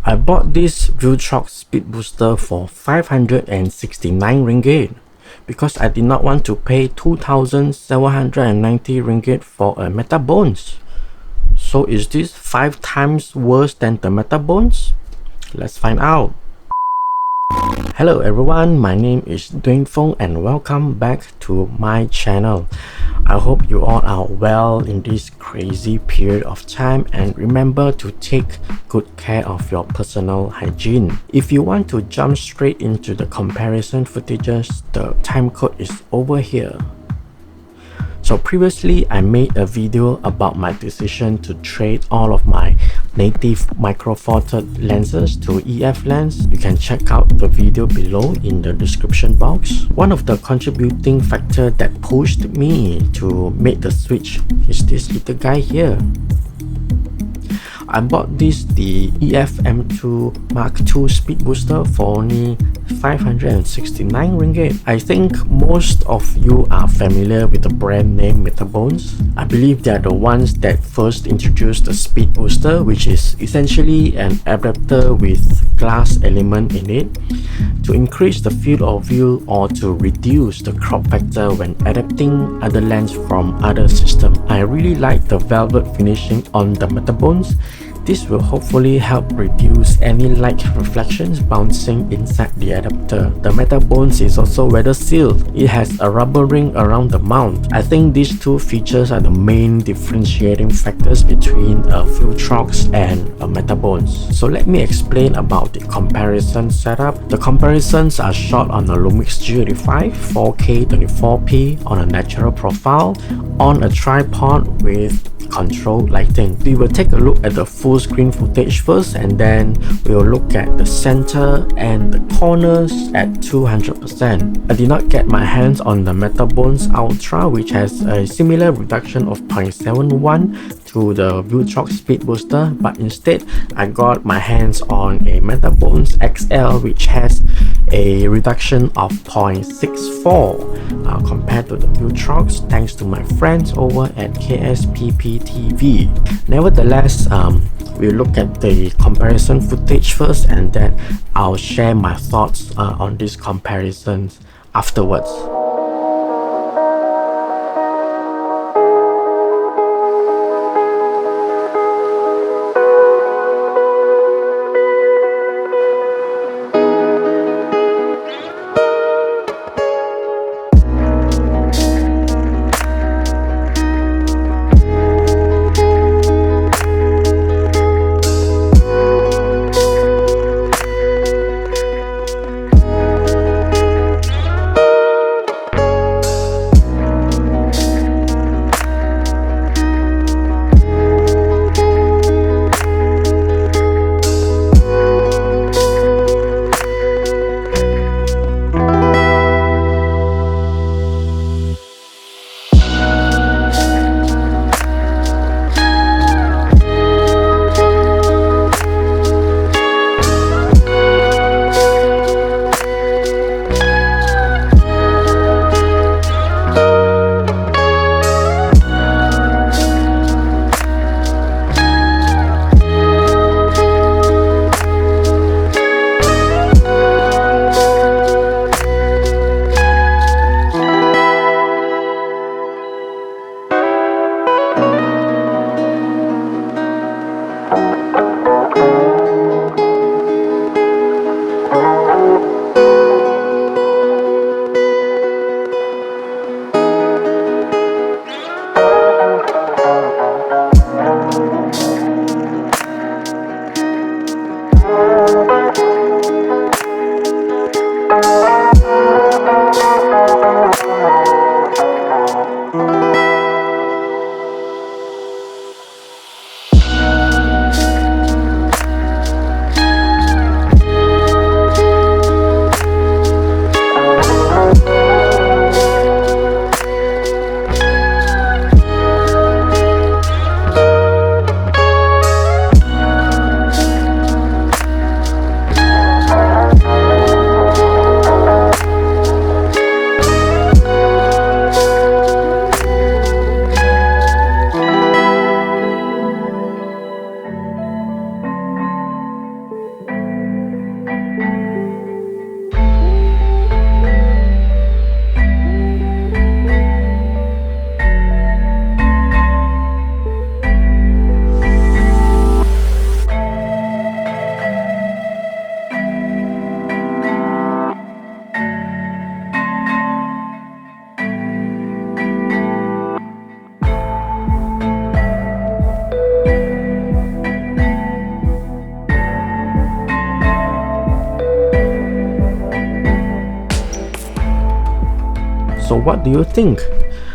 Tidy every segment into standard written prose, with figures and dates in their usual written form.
I bought this Viltrox speed booster for 569 ringgit because I did not want to pay 2,790 ringgit for a Metabones. So is this 5 times worse than the Metabones? Let's find out. Hello everyone, my name is Dwayne Fong and welcome back to my channel. I hope you all are well in this crazy period of time, and remember to take good care of your personal hygiene. If you want to jump straight into the comparison footages, the time code is over here. So previously I made a video about my decision to trade all of my native micro four third lenses to EF lens. You can check out the video below in the description box. One of the contributing factor that pushed me to make the switch is this little guy here. I bought the EF-M2 II speed booster for only 569 ringgit. I think most of you are familiar with the brand name Metabones. I believe they are the ones that first introduced the speed booster, which is essentially an adapter with glass element in it to increase the field of view or to reduce the crop factor when adapting other lens from other systems. I really like the velvet finishing on the Metabones. This will hopefully help reduce any light reflections bouncing inside the adapter. The Metabones is also weather sealed. It has a rubber ring around the mount. I think these two features are the main differentiating factors between a Viltrox and a Metabones. So let me explain about the comparison setup. The comparisons are shot on a Lumix G85 4K 24p on a natural profile on a tripod with controlled lighting. We will take a look at the full screen footage first, and then we will look at the center and the corners at 200%. I did not get my hands on the Metabones Ultra, which has a similar reduction of 0.71 to the Viltrox speed booster, but instead I got my hands on a Metabones XL, which has a reduction of 0.64 compared to the Viltrox, thanks to my friends over at KSPP TV. Nevertheless, we'll look at the comparison footage first, and then I'll share my thoughts on these comparisons afterwards. what do you think?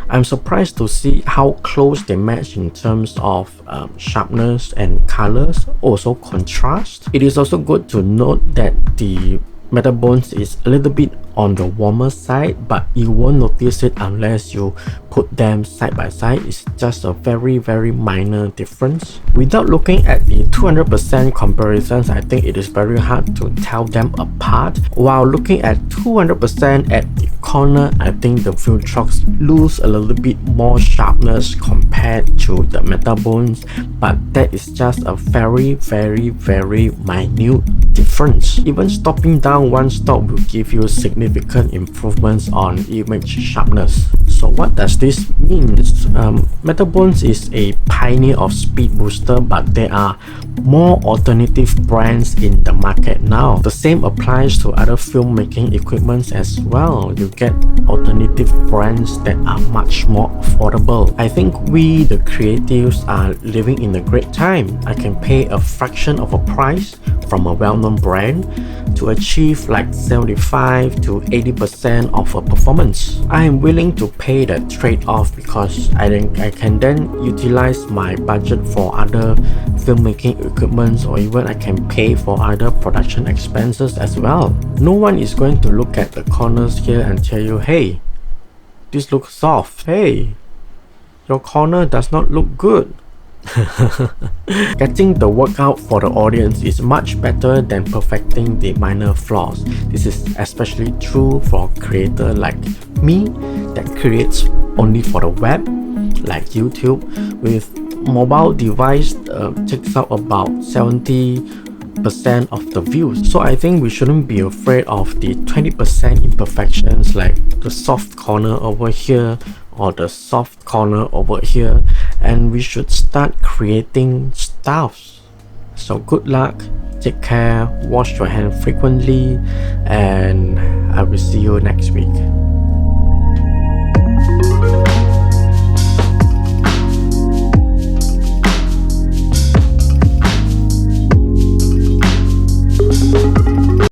I'm surprised to see how close they match in terms of sharpness and colors, also contrast. It is also good to note that the Metabones is a little bit on the warmer side, but you won't notice it unless you put them side by side. It's just a very minor difference. Without looking at the 200% comparisons, I think it is very hard to tell them apart. While looking at 200% at the corner, I think the Viltrox lose a little bit more sharpness compared to the Metabones, but that is just a very minute difference. Even stopping down one stop will give you significant improvements on image sharpness. So what does this mean? Metabones is a pioneer of speed booster, but there are more alternative brands in the market now. The same applies to other filmmaking equipments as well. You get alternative brands that are much more affordable. I think we, the creatives, are living in a great time. I can pay a fraction of a price from a well-known brand to achieve like 75 to 80% of a performance. I am willing to pay that trade-off because I think I can then utilize my budget for other filmmaking equipment, or even I can pay for other production expenses as well. No one is going to look at the corners here and tell you, hey, this looks soft. Hey, your corner does not look good. Getting the work out for the audience is much better than perfecting the minor flaws. This is especially true for a creator like me that creates only for the web, like YouTube. With mobile device takes up about 70% of the views. So I think we shouldn't be afraid of the 20% imperfections, like the soft corner over here or the soft corner over here, and we should start creating stuff. So good luck, take care, wash your hands frequently, and I will see you next week.